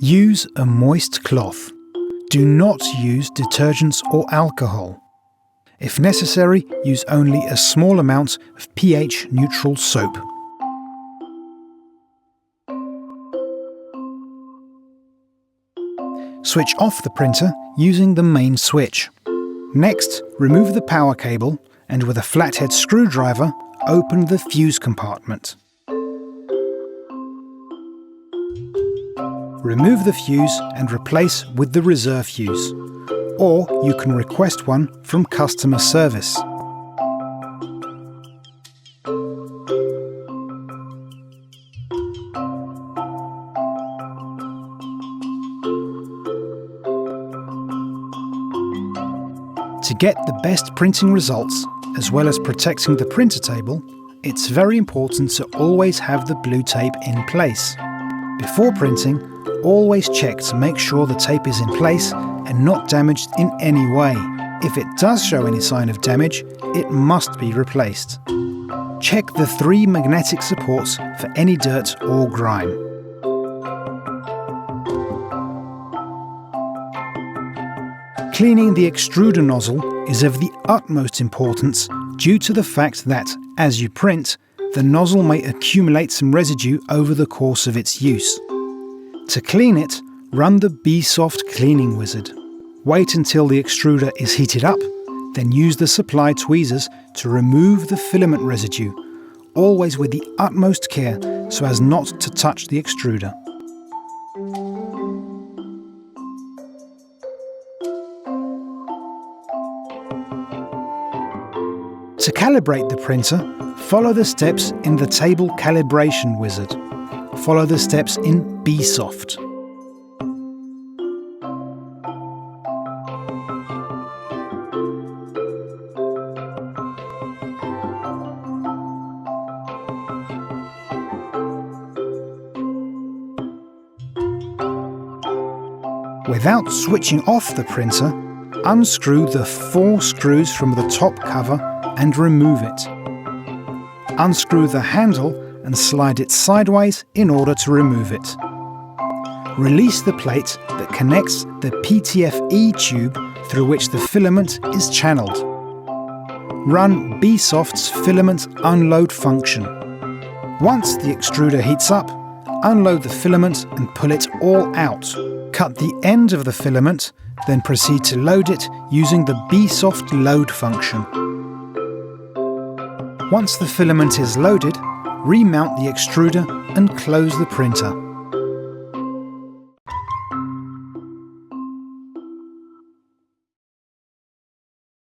Use a moist cloth. Do not use detergents or alcohol. If necessary, use only a small amount of pH-neutral soap. Switch off the printer using the main switch. Next, remove the power cable and with a flathead screwdriver, open the fuse compartment. Remove the fuse and replace with the reserve fuse, or you can request one from customer service. To get the best printing results, as well as protecting the printer table, it's very important to always have the blue tape in place. Before printing, always check to make sure the tape is in place and not damaged in any way. If it does show any sign of damage, it must be replaced. Check the 3 magnetic supports for any dirt or grime. Cleaning the extruder nozzle is of the utmost importance due to the fact that, as you print, the nozzle may accumulate some residue over the course of its use. To clean it, run the BEESOFT cleaning wizard. Wait until the extruder is heated up, then use the supply tweezers to remove the filament residue, always with the utmost care so as not to touch the extruder. To calibrate the printer, follow the steps in the table calibration wizard. Follow the steps in BEESOFT. Without switching off the printer, unscrew the 4 screws from the top cover and remove it. Unscrew the handle and slide it sideways in order to remove it. Release the plate that connects the PTFE tube through which the filament is channeled. Run BEESOFT's filament unload function. Once the extruder heats up, unload the filament and pull it all out. Cut the end of the filament, then proceed to load it using the BEESOFT load function. Once the filament is loaded, remount the extruder and close the printer.